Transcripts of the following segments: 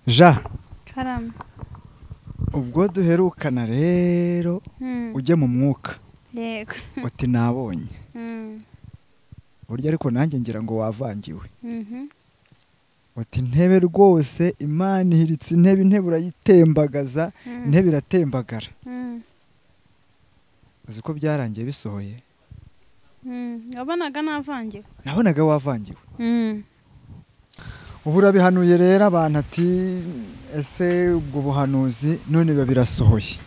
Ja Karame. ubwo duherukana rero ujye mu mwuka Yego. uti nabonye burya ariko nanjye ngira ngo wavangiwe uti intebe rwose Imana ihiritse intebe urayitembagaza intebe iratembagara uzi ko byarangiye bisohoye wabonaga navangiwe nabonaga wavangiwe ubu urabihanuye rero abantu ati ese ubwo buhanuzi none biba birasohoye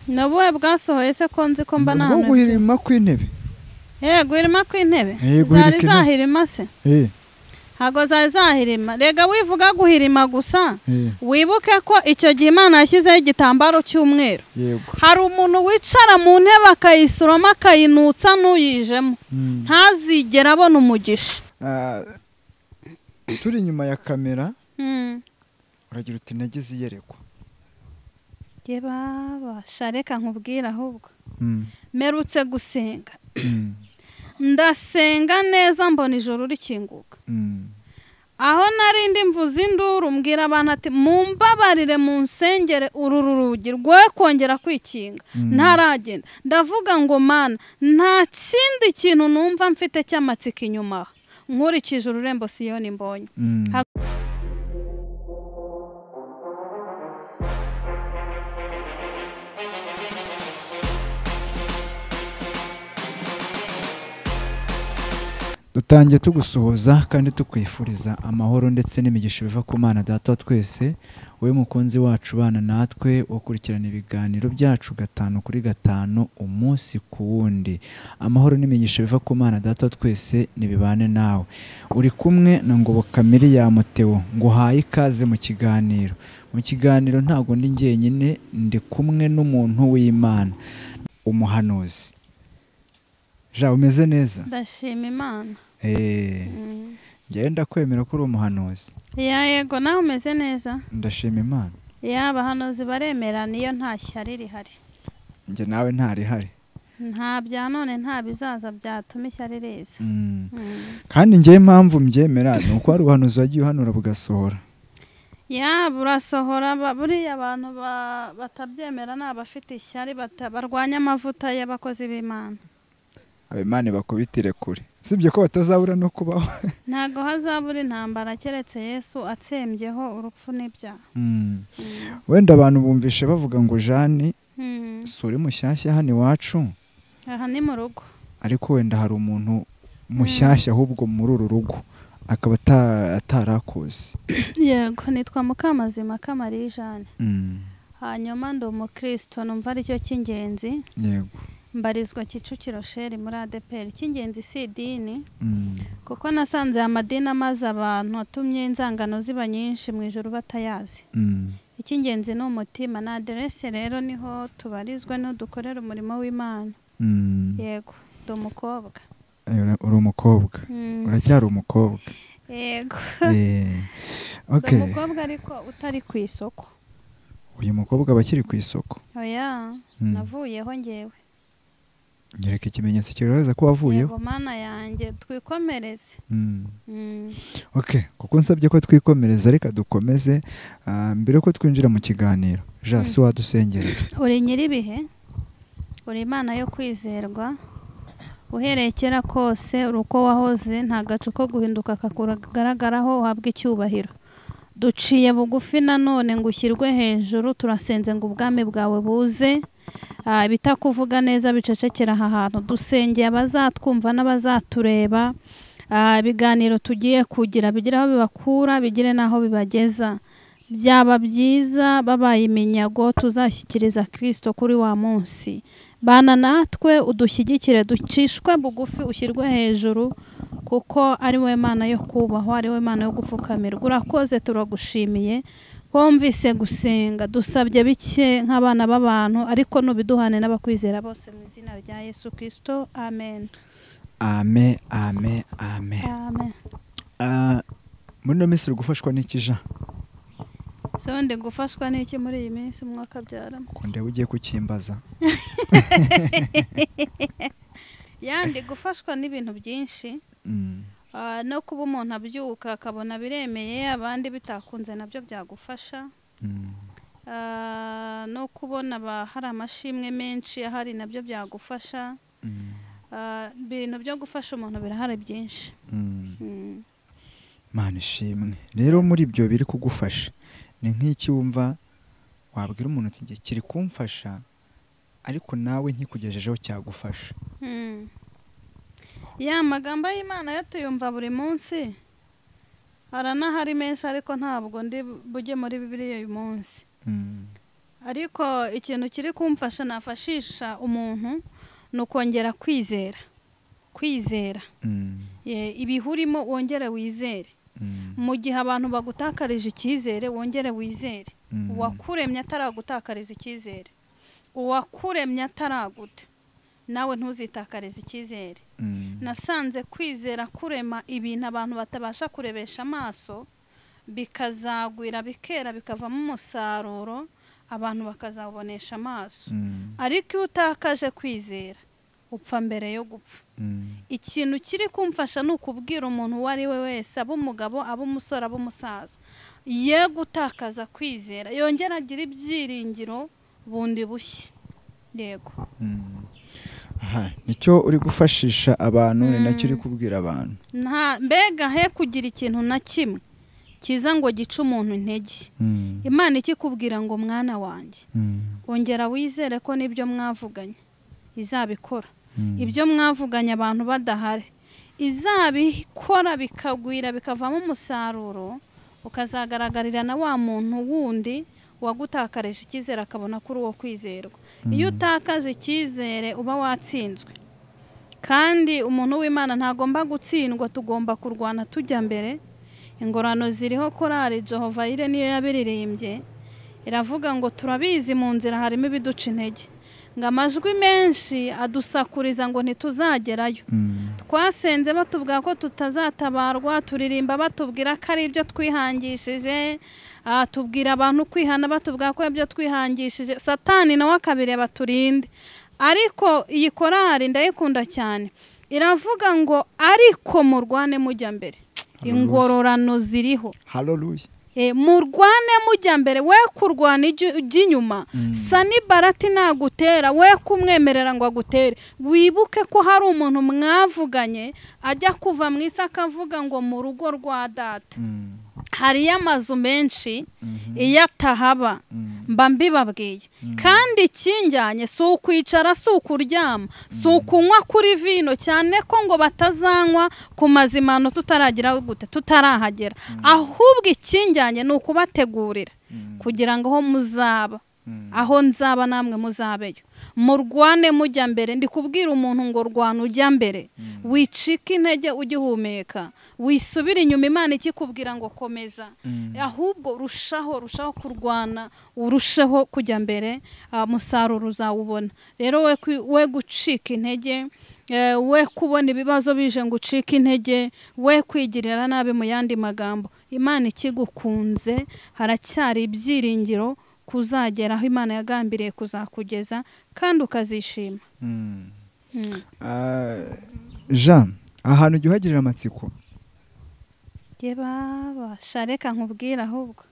nabuwe bwasohoye se ko nzi ko mba nahano ubwo guhirima kw'intebe guhirima kw'intebe zari zahirima se hago zari zahirima rega wivuga guhirima gusa wibuke ko icyo gihe Imana yashyizeho igitambaro cy'umweru hari umuntu wicara mu ntebe akayisuroma akayinutsa n'uyijemo ntazigera abona umugisha turi inyuma ya kamera uragira uti nagize iyerekwa ye babasha reka nkubwira ahubwo merutse gusenga ndasenga neza mbona ijoro rikinguka aho narindi mvuze induru mbwira abantu ati mumbabarire mu nsengere uru rugi rwe kongera kwikinga ntaragenda ndavuga ngo Mana nta kindi kintu numva mfite cy'amatsiko inyuma nkurikije ururembo Siyoni mbonye dutangiye tugusuhuza kandi tukwifuriza amahoro ndetse n'imigisha biva ku Mana Data wa twese wowe mukunzi wacu bana natwe ukurikirana ibiganiro byacu 5 kuri 5 umunsi ku wundi amahoro n'imigisha biva ku Mana Data wa twese nibibane nawe uri kumwe na Ngoboka Miriam Theo nguhaye ikaze mu kiganiro ntago ndi njyenyine ndi kumwe n'umuntu w'Imana umuhanuzi Ja umeze neza ndashima Imana ngenda kwemera ko uri umuhanuzi yego nawe umeze neza ndashima Imana abahanuzi baremera niyo nta shyari rihari nge nawe ntarihari nta bya none nta bizaza byatuma ishyari riza kandi nge impamvu mbyemera ni uko hari ubuhanuzi wagiye uhanura bugasohora burasohora buriya abantu batabyemera ni abafite ishyari barwanya amavuta y'abakozi b'Imana Abimana bakubitire kure sibye ko batazabura no kubaho ntago hazabura intambara keretse Yesu atsembyeho urupfu n'ibyaha wenda abantu bumvishe bavuga ngo Jani suri mushyashya hano iwacu aha ni mu rugo ariko wenda hari umuntu mushyashya ahubwo muri uru rugo akaba atarakuzi yego nitwa Mukamazima Kamari Jane hanyuma ndi umukristo numva ari cyo cy'ingenzi yego mbarizwa Kicukiro sheri muri ADPR cy'ingenzi si idini kuko nasanze amadini amaze abantu atumye inzangano ziba nyinshi mu ijuru batayazi icy'ingenzi ni umutima na adresse rero niho tubarizwa no dukorera umurimo w'Imana yego ndi umukobwa uri umukobwa uracyari umukobwa yego okay umukobwa ariko utari ku isoko uyu mukobwa bakiri ku isoko oya navuyeho ngewe nyereka ikimenyetso kigaragaza ko wavuyeho yego Mana yanjye twikomereze okay kuko nsabye ko twikomereza reka dukomeze mbere ko twinjira mu kiganiro Jasi wadusengera uri nyiribihe uri Imana yo kwizerwa uhereye kera kose uruko wahoze nta gacu ko guhinduka kakugaragaraho uhabwa icyubahiro duciye bugufi nanone ngo ushyirwe hejuru turasenze ngo ubwami bwawe buze bitakuvuga neza bicecekera aha hantu dusengeye abazatwumva n'abazatureba ibiganiro tugiye kugira bigira aho bibakura bigire n'aho bibageza byaba byiza babaye iminyago tuzashyikiriza Kristo kuri wa munsi bana natwe udushyigikire ducishwe bugufi ushyirwe hejuru kuko ari we Mana yo kubahwa ari we Mana yo gupfukamirwa urakoze turagushimiye kumvise gusenga dusabye bike nk'abana b'abantu ariko nubiduhane n'abakwizera bose mu izina rya Yesu Kristo amen amen amen amen amen muri no misiri gufashwa n'ikija sonde gufashwa n'iki muri iyi minsi mwaka byaramo konde ugiye kukimbaza yandi gufashwa n'ibintu byinshi no kuba umuntu abyuka akabona biremeye abandi bitakunze nabyo byagufasha. No kubona hari amashimwe menshi ahari nabyo byagufasha. Ibintu byo gufasha umuntu birahari byinshi. Mana ishimwe. Rero muri ibyo biri kugufasha ni nk'iki wumva wabwira umuntu uti ngiye kiri kumfasha ariko nawe nkikugejejeho cyagufasha? Ya magambo y'Imana yo tuyumva buri munsi, haranahari menshi ariko ntabwo ndi bujye muri Bibiliya uyu munsi. Ariko ikintu kiri kumfasha nafashisha umuntu ni ukongera kwizera. Ibihurimo wongere wizere. Mu gihe abantu bagutakarije icyizere wongere wizere. Uwakuremye ataragutakariza icyizere, uwakuremye ataraguta, nawe ntuzitakarize icyizere. Nasanze kwizera kurema ibintu abantu batabasha kurebesha amaso, bikazagwira bikera bikavamo umusaruro abantu bakazabonesha amaso. Ariko iyo utakaje kwizera upfa mbere yo gupfa. Ikintu kiri kumfasha ni ukubwira umuntu uwo ari we wese, aba umugabo aba umusore aba umusaza, ye gutakaza kwizera, yongera agira ibyiringiro bundi bushya. Yego. Nicyo uri gufashisha abantu, ni nacyo uri kubwira abantu. Mbega he kugira ikintu na kimwe kiza ngo gice umuntu intege. Imana ikikubwira ngo mwana wanjye ongera wizere ko nibyo mwavuganye izabikora. Ibyo mwavuganye abantu badahari izabikora bikagwira bikavamo umusaruro, ukazagaragarira na wa muntu wundi wagutakarije icyizere akabona kuri uwo kwizerwa. Iyo utakaje icyizere uba watsinzwe. Kandi umuntu w'Imana ntagomba gutsindwa, tugomba kurwana tujya mbere. Ingorano ziriho korali Jehova Ire niyo yabiririmbye, iravuga ngo turabizi mu nzira harimo ibiduca intege, ngo amajwi menshi adusakuriza ngo ntituzagerayo. Twasenze batubwira ko tutazatabarwa, turirimba batubwira ko ari ibyo twihangishije, tubwira abantu kwihana batubwira ko ibyo twihangishije. Satani nawe akabireba turinde. Ariko iyi korali ndayikunda cyane, iravuga ngo ariko murwane mujya mbere. Ingororano ziriho. Hallelujah. Murwane mujya mbere, we kurwana ujya inyuma. Sanibalati nagutera we kumwemerera ngo agutere. Wibuke ko hari umuntu mwavuganye ajya kuva mu isi akavuga ngo mu rugo rwa data hari amazu menshi iyo atahaba mba mbibabwiye. Kandi ikinjyanye si ukwicara, si ukuryama, si ukunywa kuri vino, cyane ko ngo batazanywa ku mazimano tutaragira gute tutarahagera. Ahubwo ikinjyanye ni ukubategurira kugira ngo aho muzaba, aho nzaba namwe muzabeyo. Murwane mujya mbere. Ndi kubwira umuntu ngo rwana ujya mbere, wicika intege ugihumeka, wisubira inyuma Imana ikikubwira ngo komeza. Ahubwo rushaho kurwana, urusheho kujya mbere, umusaruro uzawubona. Rero we gucika intege, we kubona ibibazo bije ngo ucike intege, we kwigirira nabi. Mu yandi magambo, Imana ikigukunze, haracyari ibyiringiro kuzagera aho Imana yagambiriye kuzakugeza kandi ukazishima. Jean, ahantu ujya uhagirira amatsiko? Reka nkubwira ahubwo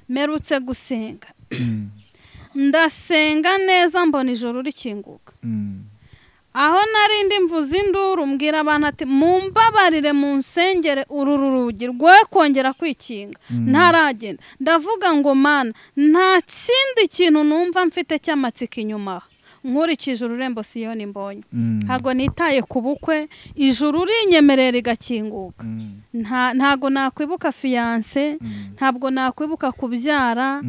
merutse gusenga. Ndasenga neza mbona ijoro rikinguka. Aho narindi mvuze induru mbwira abantu ati mumbabarire mu nsengere uru rugi rwe kongera kwikinga ntaragenda. Ndavuga ngo Mana, nta kindi kintu numva mfite cy'amatsiko inyuma nkurikije ururembo Siyoni mbonye. Ntago nitaye ku bukwe, ijuru rinyemerera rigakinguka. Ntago nakwibuka fiance, ntabwo nakwibuka kubyara,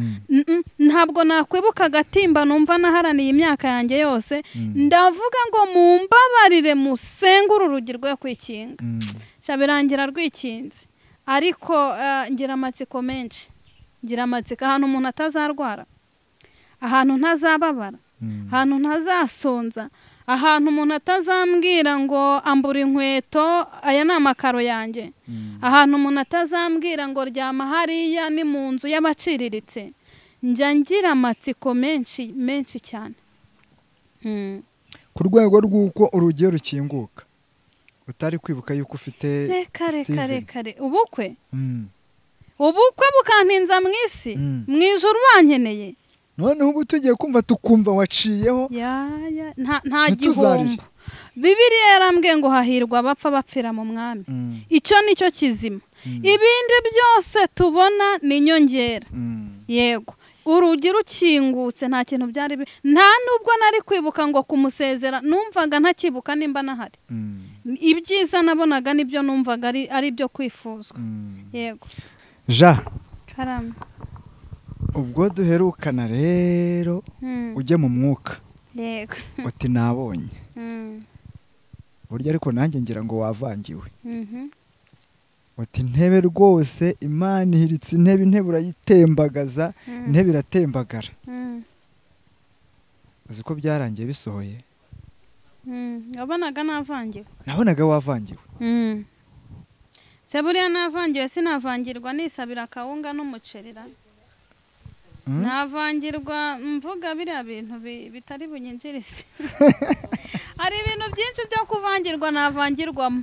ntabwo nakwibuka agatimba numva naharaniye imyaka yanjye yose. Ndavuga ngo mumbabarire musenga uru rugi rwe kwikinga. Birangira rwikinze. Ariko ngira amatsiko menshi. Ngira amatsiko ahantu umuntu atazarwara, ahantu ntazababara, ahantu ntazasonza, ahantu umuntu atazambwira ngo ambura inkweto aya ni amakaro yanjye, ahantu umuntu atazambwira ngo ryama hariya ni mu nzu y'abaciriritse. Njya ngira amatsiko menshi cyane. Ku rwego rw'uko urugiye rukinguka utari kwibuka yuko ufite reka ubukwe bukantinza mu isi mu ijuru bankeneye noneho ubu tugiye kumva tukumva waciyeho nta gihombo. Bibiliya yarambwiye ngo hahirwa abapfa bapfira mu mwami. Icyo nicyo kizima. Ibindi byose tubona ni inyongera. Yego, urugi rukingutse nta kintu byari nta nubwo nari kwibuka ngo kumusezera, numvaga ntakibuka nimba nahari. Ibyiza nabonaga nibyo numvaga ari byo kwifuzwa. Yego ja karame. Ubwo duherukana rero ujye mu mwuka. Yego uti nabonye burya ariko nanjye ngira ngo wavangiwe. uti intebe rwose Imana ihiritse intebe urayitembagaza, intebe iratembagara. uzi ko byarangiye bisohoye? Nabonaga navangiwe. Nabonaga wavangiwe. Se buriya navangiwe sinavangirwa nisabira akawunga n'umucerera. Navangirwa mvuga biriya bintu bitari bunyinjirize. Hari ibintu byinshi byo kuvangirwa navangirwamo.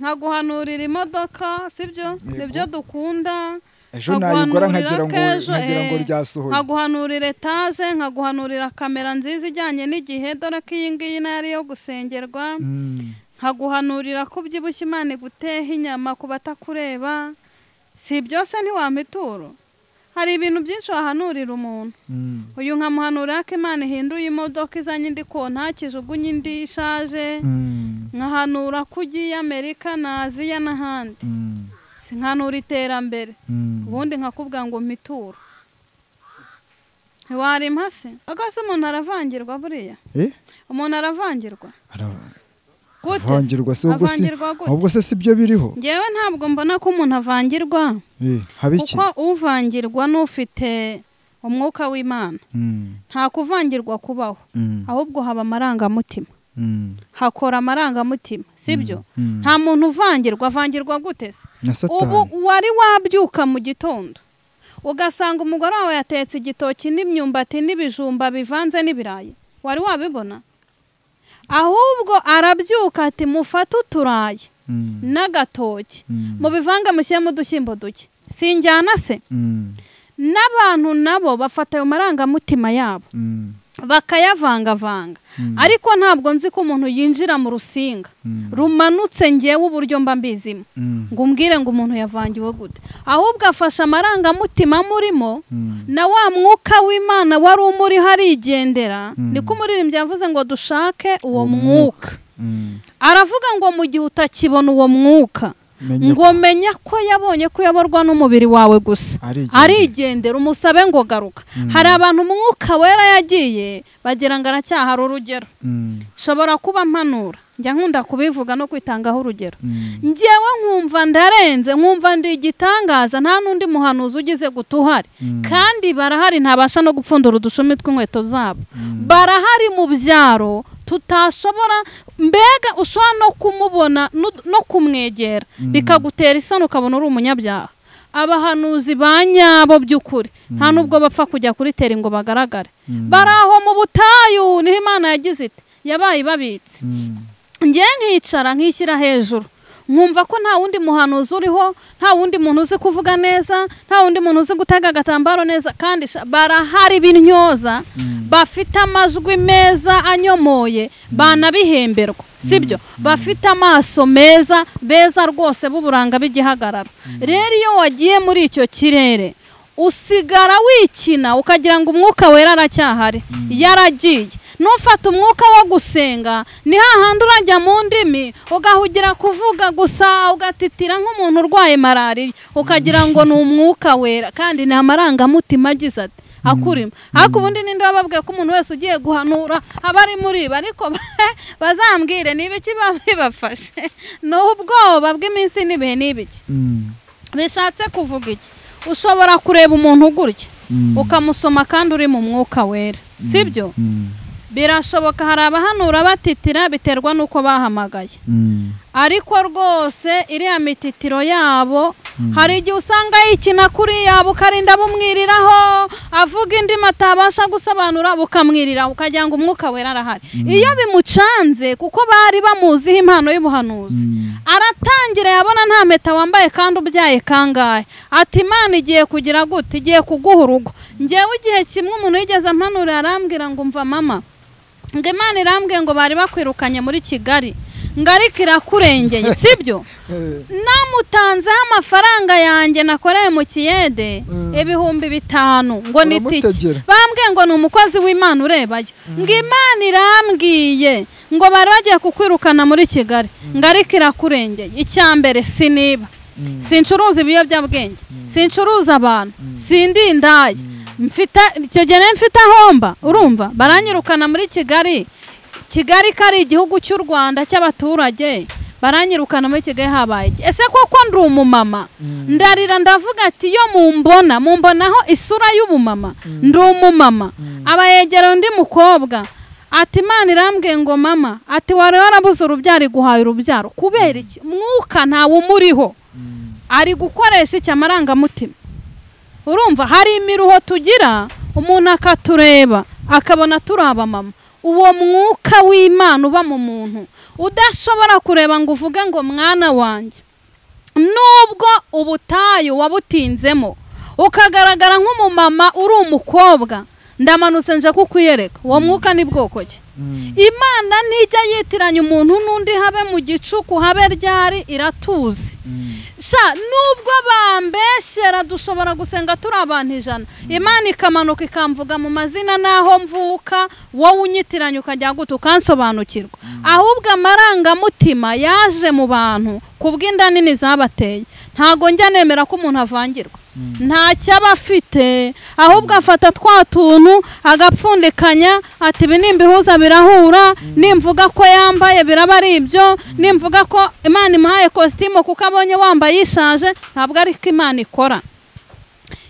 Nkaguhanurira imodoka sibyo nibyo dukunda. Ejo nayigora nkagira ngo ryasohoye. Nkaguhanurira etaje, nkaguhanurira kamera nziza ijyanye n'igihe, dore ko iyi ngiyi nari yo gusengerwa. Nkaguhanurira ko byibushye Imana guteha inyama ku batakureba. Si byose ntiwamituro. Hari ibintu byinshi wahanurira umuntu. Uyu nkamuhanurira ko Imana ihinduye imodoka izanye indi konta kijugunye indi ishaje. Nkahanura ko ugiye Amerika na Aziya n'ahandi. Sinkanura iterambere. Ubundi nkakubwira ngo mituro. Ntiwari mpase? Agase umuntu aravangirwa buriya? Umuntu aravangirwa? Avangirwa se ubwo se sibyo biriho? Ngewe ntabwo mbona ko umuntu avangirwa. Kuko uvangirwa n'ufite umwuka w'Imana. Nta kuvangirwa kubaho. Ahubwo haba amarangamutima. Hakora amarangamutima sibyo? Nta muntu uvangirwa. Avangirwa gute se? Ubu wari wabyuka mu gitondo ugasanga umugore wawe yatetse igitoki n'imyumbati n'ibijumba bivanze n'ibirayi, wari wabibona? Ahubwo arabyuka ati mufate uturayi n'agatoki mubivanga mushyiremo udushyimbo duke. Sinjyana se? N'abantu nabo bafata ayo marangamutima yabo bakayavangavanga. Ariko ntabwo nzi ko umuntu yinjira mu rusinga rumanutse ngewe uburyo mba mbizimo ngo umbwire ngo umuntu yavangiwe gute. Ahubwo afasha amarangamutima murimo na wa mwuka w'Imana wari umuri harigendera. Niko umuririmbyi yavuze ngo dushake uwo mwuka. Aravuga ngo mu gihe utakibona uwo mwuka ngo menya ko yabonye ko yaborwa n'umubiri wawe gusa arigendera umusabe ngo garuka. Hari abantu umwuka wera yagiye bagira ngo aracyahari. Urugero shobora kuba mpanura, njya nkunda kubivuga no kwitangaho urugero. Ngewe nkumva ndarenze, nkumva ndi igitangaza, nta n'undi muhanuzi ugize gutuhari kandi barahari ntabasha no gupfundura udushumi tw'inkweto zabo. Barahari mu byaro tutashobora, mbega ushobora no kumubona no kumwegera bikagutera isano ukabona uri umunyabyaha. Abahanuzi banyabo by'ukuri nta nubwo bapfa kujya kuri teri ngo bagaragare. Baraho mu butayu niho Imana yagize iti yabaye babitse. Ngiye nkicara nkishyira hejuru nkumva ko nta wundi muhanuzi uriho, nta wundi muntu uzi kuvuga neza, nta wundi muntu uzi gutega agatambaro neza. Kandi barahari b'intyoza bafite amajwi meza anyomoye banabihemberwa sibyo? Bafite amaso meza beza rwose b'uburanga b'igihagararo. Rero iyo wagiye muri icyo kirere usigara wikina ukagira ngo umwuka wera aracyahari. Yaragiye. Nufata umwuka wo gusenga ni hahandi urajya mu ndimi ugahugira kuvuga gusa ugatitira nk'umuntu urwaye malariya ukagira ngo ni umwuka wera kandi ni amarangamutima agize ati akurimo. Ariko ubundi ninde wababwiye ko umuntu wese ugiye guhanura aba ari muri bo? Ariko bazambwire niba iki babifashe n'ubwoba bw'iminsi n'ibihe n'ibiki bishatse kuvuga iki? Ushobora kureba umuntu gutya ukamusoma kandi uri mu mwuka wera sibyo? Birashoboka hari abahanura batitira biterwa nuko bahamagaye. ariko rwose iriya mititiro yabo hari igihe usanga yikina kuri yabo ukarinda bumwiriraho avuga indimi atabasha gusobanura bukamwiriraho ukagira ngo umwuka wera arahari. Iyo bimucanze kuko bari bamuziho impano y'ubuhanuzi, aratangira yabona nta mpeta wambaye kandi ubyaye kangahe, ati Imana igiye kugira gute, igiye kuguha urugo. Njyewe igihe kimwe umuntu yigeze ampanurira arambwira ngo mva mama, ngo Imana irambwiye ngo bari bakwirukanye muri Kigali, ngarika irakurengeye, sibyo? Namutanzeho amafaranga yanjye nakoreye mu Kiyede 5,000 ngo nitiki, bambwiye ngo ni umukozi w'Imana urebayo, ngo Imana irambwiye ngo bari bagiye kukwirukana muri Kigali, ngarika irakurengeye. Icyambere siniba, sincuruza ibiyobyabwenge, sincuruza abantu, sindi indaya, mfite icyo gihe mfite ahomba, urumva baranyirukana muri Kigali. Kigali kari igihugu cy'u Rwanda cy'abaturage, baranyirukana muri Kigali habaye. Ese koko ndi umumama? Ndarira ndavuga ati iyo mumbonaho isura y'ubumama, ndi umumama. Abayegera undi mukobwa ati Imana irambwiye ngo mama, ati wari warabuze urubyaro guhaye urubyaro kubera iki? Mwuka ntawe umuriho, ari gukoresha iki amarangamutima. Urumva hari imiruho tugira, umuntu akatureba akabona turi abamama. Uwo mwuka w'Imana uba mu muntu udashobora kureba ngo uvuge ngo mwana wanjye, nubwo ubutayu wabutinzemo ukagaragara nk'umumama uri umukobwa, ndamanutse nje kukwiyereka. Uwo mwuka ni bwoko ki? Imana ntijya yitiranya umuntu n'undi, habe mu gicuku habe ryari, iratuzi. Nubwo bambeshyera dushobora gusenga turi abantu 100, Imana ikamanuka ikamvuga mu mazina naho mvuka, wowe unyitiranya ukajya gute ukansobanukirwa. Ahubwo amarangamutima yaje mu bantu kubw'inda nini zabateye. Ntago njya nemera ko umuntu avangirwa, nta cyaba afite, ahubwo afata twa tuntu agapfundikanya ati ibi nimbihuza birahura, nimvuga ko yambaye biraba ari ibyo, nimvuga ko Imana imuhaye kositimu kuko abonye wambaye yishaje. Ntabwo ari ko Imana ikora.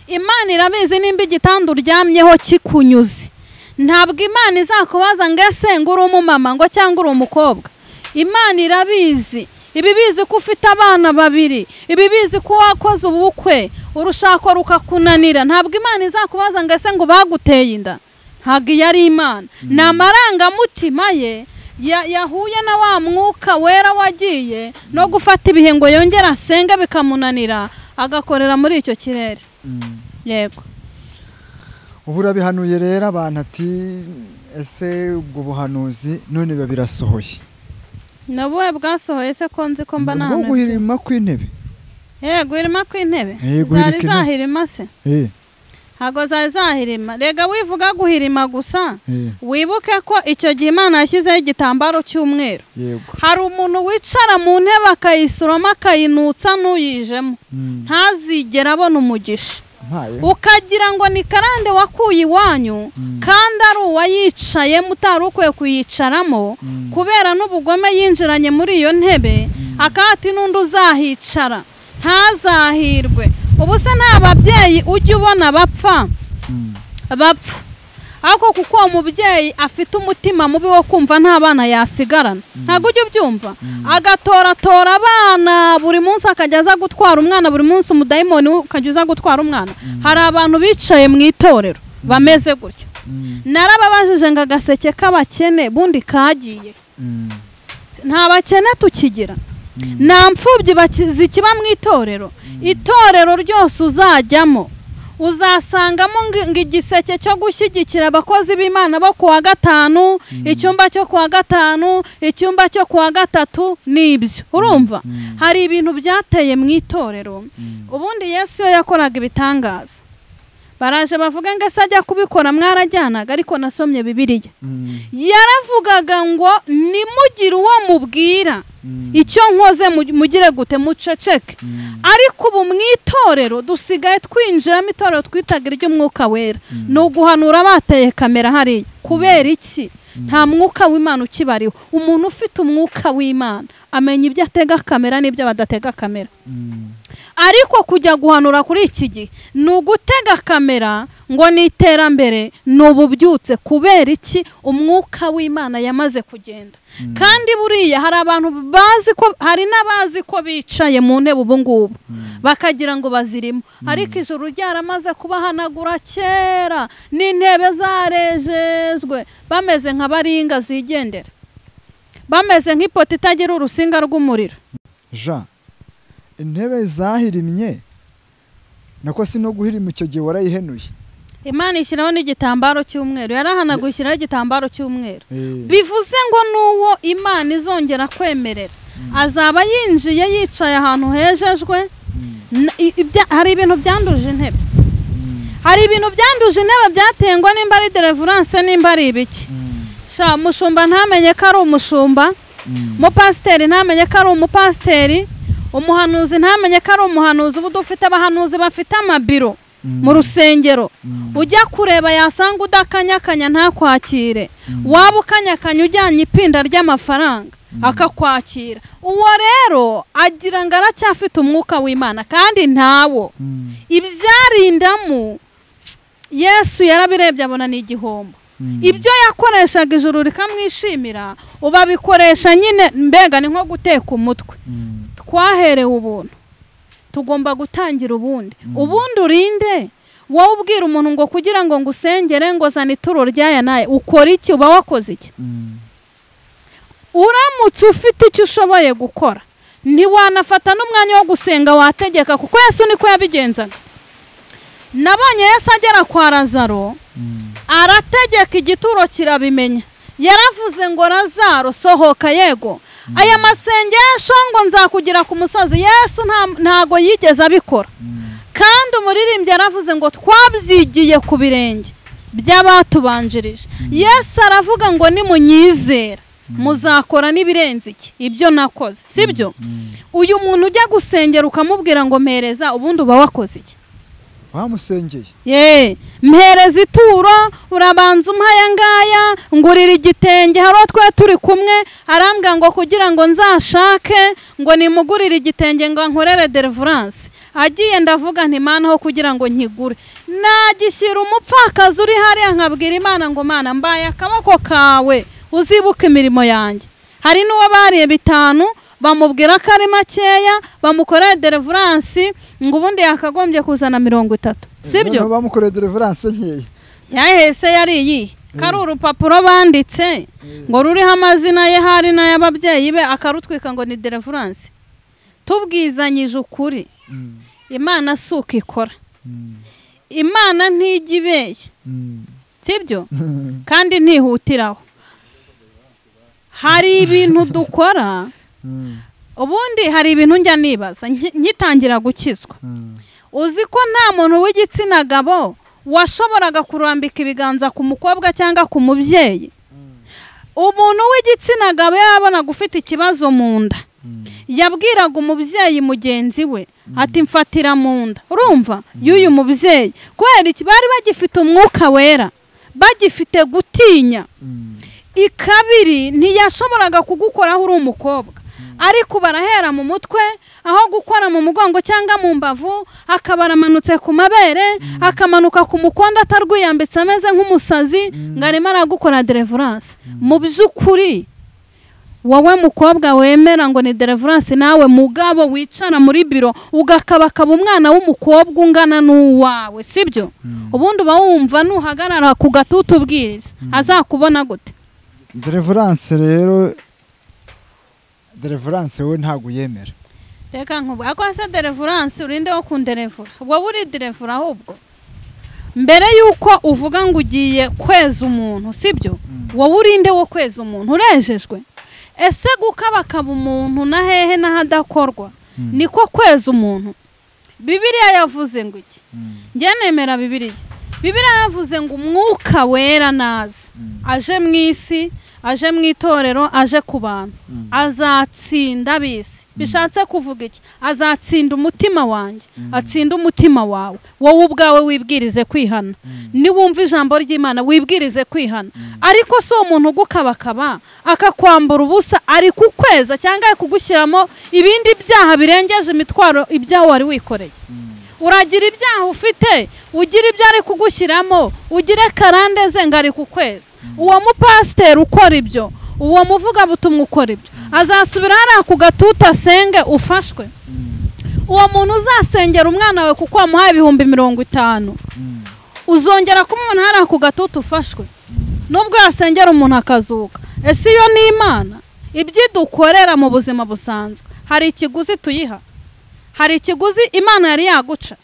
Imana irabizi nimba igitanda uryamyeho kikunyuze, ntabwo Imana izakubaza ngo ese ngo uri umumama ngo cyangwa uri umukobwa. Imana irabizi, ibibizi ko ufite abana 2, ibibizi ko wakoze ubukwe urushako rukakunanira. Ntabwo Imana izakubaza ngo ese ngo baguteye inda. Ntabwo yari Imana. Ni amarangamutima ye yahuye na wa mwuka wera wagiye no gufata ibihe ngo yongera asenga bikamunanira, agakorera muri icyo kirere. Yego. Ubura bihanuye rero abantu ati ese ubwo buhanuzi none babirasohoye. Nabuwe bwasohoye se ko nzi ko mba nane. Ubwo guhirima kw'intebe. Guhirima kw'intebe. Zari zahirima se? Hago zari zahirima. Rega wivuga guhirima gusa. Wibuke ko icyo gihe Imana yashyizeho igitambaro cy'umweru. Hari umuntu wicara mu ntebe akayisuroma akayinutsa n'uyijemo, ntazigera abona umugisha. Ukagira ngo ni karande wakuye iwanyu, kandi ari uwayicaye mutari ukwiye kuyicaramo kubera n'ubugome yinjiranye muri iyo ntebe, akati n'undi uzahicara ntazahirwe. Ubu se nta babyeyi ujya ubona bapfa, ariko kuko uwo mubyeyi afite umutima mubi wo kumva nta bana yasigarana, ntabwo ujya ubyumva, agatoratora abana buri munsi akajya aza gutwara umwana, buri munsi umudayimoni ukajya uza gutwara umwana. Hari abantu bicaye mu itorero bameze gutyo. Narababajije ngo agaseke k'abakene bundi kagiye, nta bakene tukigira, nta mfubyi zikiba mu itorero. Itorero ryose uzajyamo uzasangamo igiseke cyo gushyigikira abakozi b'Imana bo kuwa 5, icyumba cyo kuwa 5, icyumba cyo kuwa 3 nibyo. Urumva hari ibintu byateye mu itorero. Ubundi Yesu yakoraga ibitangaza, baraje bavuga ngo ese ajya kubikora mwarajyanaga, ariko nasomye Bibiliya yaravugaga ngo nimugire uwo mubwira icyo nkoze mugire gute, muceceke. Ariko ubu mu itorero dusigaye twinjiramo itorero twitaga iry'umwuka wera, ni uguhanura bateye kamera hariya. Kubera iki? Nta mwuka w'Imana ukibariho. Umuntu ufite umwuka w'Imana amenya ibyo atega kamera n'ibyo badatega kamera. ariko kujya guhanura kuri iki gihe ni ugutega kamera ngo ni iterambere, ni ububyutse. Kubera iki? Umwuka w'Imana yamaze kugenda. Kandi buriya hari abantu bazi ko, hari n'abazi ko bicaye mu ntebe ubu ngubu bakagira ngo bazirimo, ariko ijuru ryaramaze kubahanagura kera, n'intebe zarejejwe, bameze nka baringa zigendera, bameze nk'ipoto itagira urusinga rw'umuriro. Jean, intebe zahirimye nako si no guhirima icyo gihe warayihenuye. Imana ishyiraho n'igitambaro cy'umweru, yarahanaguye ishyiraho igitambaro cy'umweru. Bivuze ngo n'uwo Imana izongera kwemerera azaba yinjiye yicaye ahantu hejejwe. Hari ibintu byanduje intebe, hari ibintu byanduje intebe byatengwa nimba ari deliverance nimba ari ibiki. Sha umushumba ntamenye ko ari umushumba, umupasiteri ntamenye ko ari umupasiteri, umuhanuzi ntamenye ko ari umuhanuzi. Ubu dufite abahanuzi bafite amabiro mu rusengero, ujya kureba yasanga udakanyakanya ntakwakire, waba ukanyakanya ujyanye ipinda ry'amafaranga akakwakira. Uwo rero agira ngo aracyafite umwuka w'Imana kandi ntawo. Ibyarindamu Yesu yarabirebye abona ni igihombo. Ibyo yakoreshaga ijuru rikamwishimira ubabikoresha nyine, mbega ni nko guteka umutwe. Twaherewe ubuntu, tugomba gutangira ubundi. Ubundi urinde wowe ubwira umuntu ngo kugira ngo ngusengere ngo zana ituro ryaya naye, ukora iki? Uba wakoze iki? Uramutse ufite icyo ushoboye gukora, ntiwanafata n'umwanya wo gusenga, wategeka, kuko Yesu niko yabigenzaga. Nabonye Yesu agera kwa Lazaro, arategeka igituro kirabimenya. Yaravuze ngo Lazaro sohoka. Yego, aya masengesho ngo nzakugira ku musozi, Yesu ntago yigeze abikora. Kandi umuririmbyi yaravuze ngo twabyigiye ku birenge by'abatubanjirije. Yesu aravuga ngo nimunyizera muzakora n'ibirenze iki ibyo nakoze, sibyo? Uyu muntu ujya gusengera ukamubwira ngo mpereza, ubundi uba wakoze iki? Wamusengeye. Mpereza ituro, urabanza umpaya ngaya, ngurira igitenge. Haro twe turi kumwe, arambwira ngo kugira ngo nzashake ngo nimugurire igitenge ngo nkorere deliverance. Agiye ndavuga nti Mana ho kugira ngo nkigure, nagishyira umupfakazi uri hariya nkabwira Imana ngo Mana mbaye akaboko kawe uzibuka imirimo yanjye. Hari n'uwo bariye 5 bamubwira ko ari makeya, bamukoreye deliverance ngo ubundi yakagombye kuzana 30, sibyo? Bamukoreye deliverance nkeya. Yahese yari iyi kari urupapuro banditse ngo ruriho amazina ye hari n'ay'ababyeyi be, akarutwika ngo ni deliverance. Tubwizanyije ukuri, Imana suka ikora. Imana ntijibeye, sibyo? Kandi ntihutiraho. Hari ibintu dukora, ubundi hari ibintu njya nibaza nkitangira gukizwa. Uzi ko nta muntu w'igitsina gabo washoboraga kurambika ibiganza ku mukobwa cyangwa ku mubyeyi. Umuntu w'igitsina gabo yabona gufite ikibazo mu nda, yabwiraga umubyeyi mugenzi we ati mfatira mu nda. Urumva y'uyu mubyeyi kubera iki? Bari bagifite umwuka wera, bagifite gutinya. Ikabiri ntiyashoboraga kugukoraho uri umukobwa, ariko barahera mu mutwe, aho gukora mu mugongo cyangwa mu mbavu, akabaramanutse ku mabere, akamanuka ku mukondo atarwiyambitse ameze nk'umusazi, ngo arimo aragukora deliverance. Mu by'ukuri wowe mukobwa wemera ngo ni deliverance, nawe mugabo wicara muri biro ugakabakaba umwana w'umukobwa ungana n'uwawe, sibyo? Ubundi uba wumva nuhagarara ku gatutu ubwiriza azakubona gute? Deliverance rero, deliverance we ntago yemera. Reka nkubu akose deliverance urinde wo kunderevura. Wowe uri derevura ahubwo mbere yuko uvuga ngo ugiye kweza umuntu, sibyo? Wowe urinde wo kweza umuntu, urejejwe. Ese gukabakaba umuntu na hehe n'ahadakorwa niko kweza umuntu? Bibiliya yavuze ngo iki? Njye nemera Bibiliya. Bibiliya yavuze ngo umwuka wera naza aje mu isi aje mu itorero, aje ku bantu, azatsinda bisi. Bishatse kuvuga iki? Azatsinda umutima wanjye, atsinda umutima wawe. Wowe ubwawe wibwirize kwihana. Niwumva ijambo ry'Imana wibwirize kwihana. Ariko so umuntu ugukabakaba akakwambura ubusa ari kukweza cyangwa kugushyiramo ibindi byaha birengeje imitwaro ibyaho wari wikoreye. Uragira ibyaha ufite, ugira ibyo ari kugushyiramo, ugire karande ze ngo ari kukweza. Uwo mupasiteri ukora ibyo, uwo muvuga butumwa ukora ibyo, azasubira hariya ku gatuta asenge ufashwe. Uwo muntu uzasengera umwana we kuko wamuhaye 50,000, uzongera kumubona hariya ku gatuta ufashwe. Nubwo yasengera umuntu akazuka. Ese iyo ni Imana? Ibyidukorera mu buzima busanzwe hari ikiguzi tuyiha, hari ikiguzi Imana yari yaguca.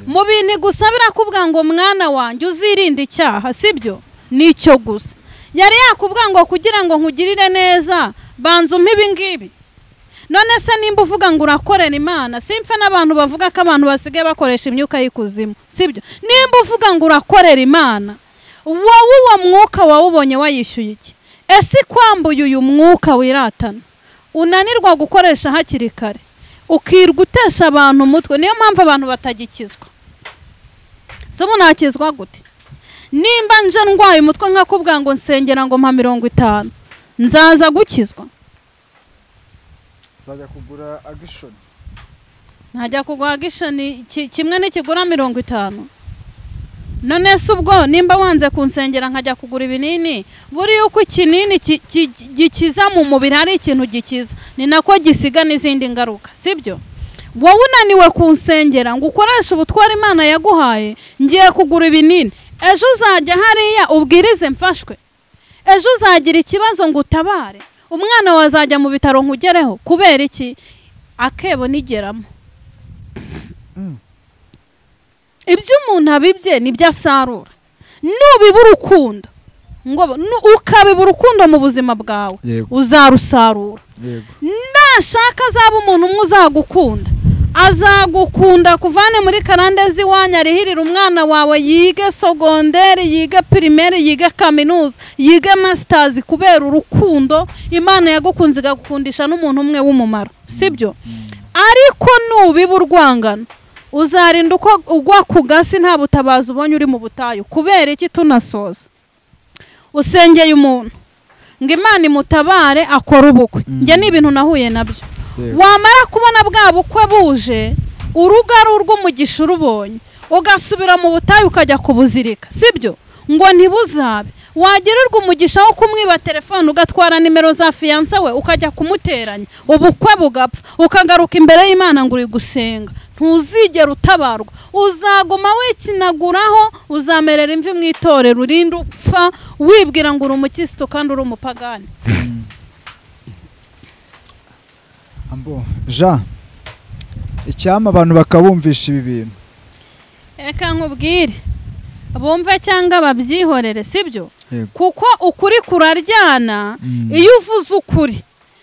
Mu bintu igusabira kubwa ngo mwana wanjye uzirinde icyaha, sibyo? Nicyo gusa. Yari yakubwa ngo kugira ngo nkugirire neza banza umpe ibi ngibi. None se nimba uvuga ngo urakorera Imana, simfe n'abantu bavuga ko abantu basigaye bakoresha imyuka y'ikuzimu, sibyo? Nimba uvuga ngo urakorera Imana, wowe uwo mwuka wawubonye wayishyuye iki? Ese kwambuye uyu mwuka wiratana unanirwa gukoresha hakiri kare, ukirwa utesha abantu umutwe. Niyo mpamvu abantu batagikizwa. Se munakizwa gute? Nimba nje ndwaye umutwe nkakubwa ngo nsengera ngo mpa 50, nzaza gukizwa? Nzajya kugura agishoni. Ntajya kugura agishoni kimwe n'ikigura 50. None se ubwo nimba wanze kunsengera nkajya kugura ibinini, buri uko ikinini gikiza mu mubiri hari ikintu gikiza, ni nako gisiga n'izindi ngaruka, sibyo? Wowe unaniwe kunsengera ngo ukoreshe ubutwara Imana yaguhaye, ngiye kugura ibinini, ejo uzajya hariya ubwirize mfashwe, ejo uzagira ikibazo ngo utabare, umwana wazajya mu bitaro nkugereho. Kubera iki? Akebo nigeramo. Ibyo umuntu abibye nibyo asarura. Nubiba urukundo, ngo ukabiba urukundo mu buzima bwawe, uzarusarura. Nashaka azaba umuntu umwe uzagukunda, azagukunda kuvane muri karande z'iwanyu, arihirira umwana wawe yige sogonderi, yige primaire, yige kaminuza, yige masters, kubera urukundo Imana yagukunze igakundisha n'umuntu umwe w'umumaro, sibyo? Ariko nubiba urwangano, uzarinda uko ugwa ku gasi nta butabazi ubonye uri mu butayu. Kubera iki? Tunasoza, usengeye umuntu ngo Imana imutabare akora ubukwe. Nge ni ibintu nahuye nabyo. Wamara kubona bwa bukwe buje, urugaru rw'umugisha urubonye, ugasubira mu butayu ukajya kubuzirika, sibyo? Ngo ntibuzabe. Wagirirwa umugisha wo kumwiba telefone, ugatwara nimero za fiyanse we ukajya kumuteranya, ubukwe bugapfa, ukagaruka imbere y'Imana ngo uri gusenga. Ntuzigera utabarwa, uzaguma wikinaguraho, uzamerera imvi mu itorero, urinde upfa wibwira ngo uri umukristo kandi uri umupagani. Jean, icyama abantu bakabumvisha ibi bintu. Eka nkubwire, bumve cyangwa babyihorere, sibyo? Kuko ukuri kuraryana. Iyo uvuze ukuri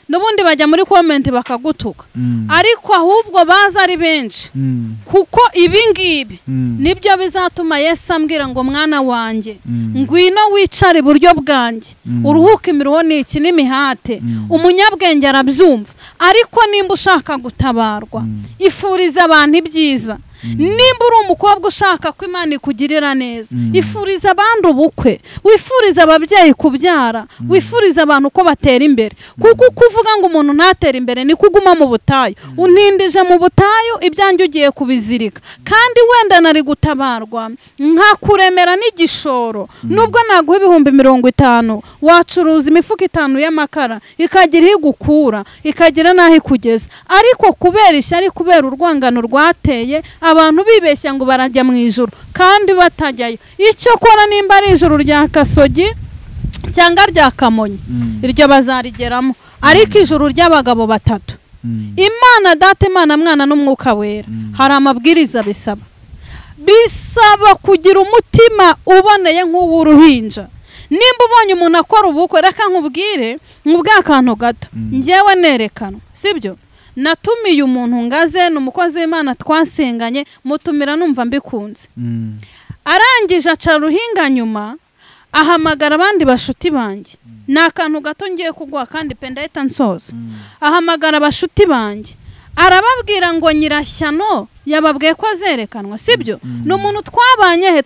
n'ubundi bajya muri comment bakagutuka, ariko ahubwo baza ari benshi. Kuko ibi ngibi nibyo bizatuma Yesu ambwira ngo mwana wanjye, ngwino wicare iburyo bwanjye, uruhuke imiruho n'iki n'imihate. Umunyabwenge arabyumva. Ariko nimba ushaka gutabarwa, ifuriza abantu ibyiza. Nimba uri umukobwa ushaka ko Imana ikugirira neza, ifuriza abandi ubukwe, wifuriza ababyeyi kubyara, wifuriza abantu ko batera imbere. Kuko kuvuga ngo umuntu ntatera imbere ni kuguma mu butayu. Untindije mu butayu, ibyanjye ugiye kubizirika. Kandi wenda nari gutabarwa nkakuremera n'igishoro, nubwo naguha 50,000, wacuruza imifuka 5 y'amakara ikagira igukura, ikagira naho ikugeza. Ariko kubera ishyari, kubera urwangano rwateye, abantu bibeshya ngo barajya mu ijuru kandi batajyayo. Icyo kora nimba ari ijuru rya Kasogi cyangwa rya Kamonyi, iryo bazarigeramo. Ariko ijuru ry'abagabo batatu, Imana Data, Imana Mwana n'Umwuka Wera, hari amabwiriza bisaba. Bisaba kugira umutima uboneye nk'uw'uruhinja. Nimba ubonye umuntu akora ubukwe, reka nkubwire nk'ubwakantu gato njyewe nerekana, sibyo? Natumiye umuntu ngaze n'umukozi w'Imana twasenganye, mutumira numva mbikunze. Arangije aca ruhinga nyuma, ahamagara abandi bashuti banjye. Ni akantu gato ngiye kuguha kandi pe ndahita nsoza. Ahamagara abashuti banjye arababwira ngo Nyirashyano yababwiye ko azerekanwa, sibyo? Ni umuntu twabanye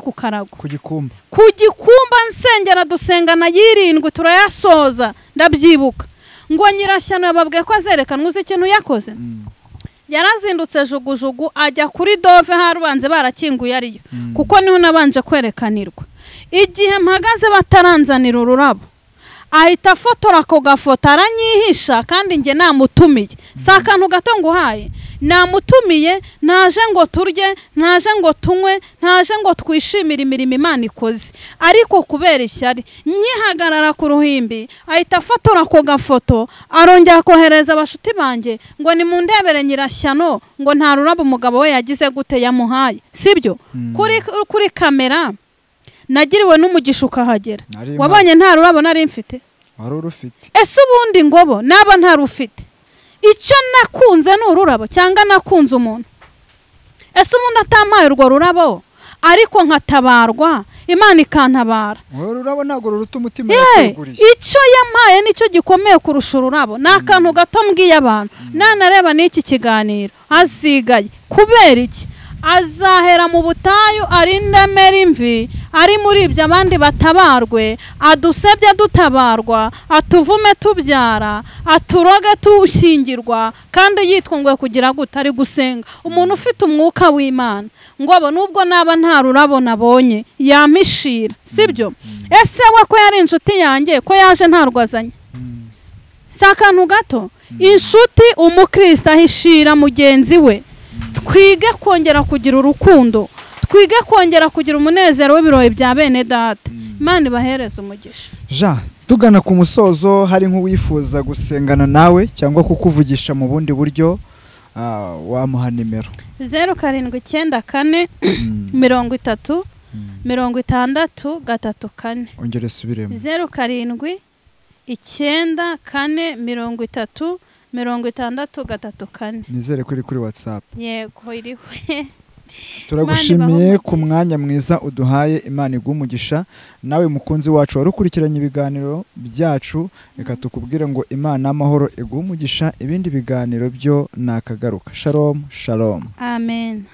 ku Karago, ku gikumba nsengera dusengana y'irindwi turayasoza ndabyibuka. Ngo Nyirashyano yababwiye ko azerekanwa. Uzi ikintu yakoze? Yarazindutse jugujugu ajya kuri Dove harubanze barakinguye ariyo, kuko niho nabanje kwerekanirwa. Igihe mpagaze bataranzanira ururabo, ahita afotora ako gafoto aranyihisha, kandi nge namutumiye. Si akantu gato nguhaye, namutumiye, naje ngo turye, naje ngo tunywe, naje ngo twishimire imirimo Imana ikoze. Ariko kubera ishyari nyihagarara ku ruhimbi, ahita afotora ako gafoto arongera kohereza abashuti banjye ngo nimundebere Nyirashyano ngo nta rurabo umugabo we yagize gute yamuhaye, sibyo? Kuri kamera nagiriwe n'umugisha ukahagera. Wabonye nta rurabo nari mfite? Wari urufite. Ese ubundi ngobo naba nta rufite? Icyo nakunze ni ururabo cyangwa nakunze umuntu? Ese umuntu atamaye urwo rurabo ariko nkatabarwa, Imana ikantabara. Ururabo ntago ruruta umutima yakugurije. Icyo yamaye nicyo gikomeye kurusha ururabo. Ni akantu gato mbwiye abantu. Nanareba n'iki kiganiro azigaye. Kubera iki? Azahera mu butayu arindamera imvi, ari muri ibyo abandi batabarwe, adusebye dutabarwa, atuvume tubyara, aturoge tushyingirwa, kandi yitwa ngo kugira gute ari gusenga. Umuntu ufite umwuka w'Imana ngo abo nubwo naba nta rurabo nabonye yamishira, sibyo? Ese we ko yari inshuti yanjye ko yaje ntarwazanye? Si akantu gato. Inshuti umukristo ahishira mugenzi we. Twige kongera kugira urukundo, twige kongera kugira umunezero w'ibirori bya bene data. Imana ibahereze umugisha. Jean, tugana ku musozo, hari nk'uwifuza gusengana nawe cyangwa kukuvugisha mu bundi buryo, wamuha nimero? 0794 30 63 Ongere subiremo. 0794 30 63 Nizere ko iri kuri WhatsApp. Yego iriho. Turagushimiye ku mwanya mwiza uduhaye. Imana igumugisha. Nawe mukunzi wacu warukurikiranye ibiganiro byacu, reka tukubwire ngo Imana amahoro igumugisha. Ibindi biganiro byo nakagaruka. Shalom, shalom. Amen.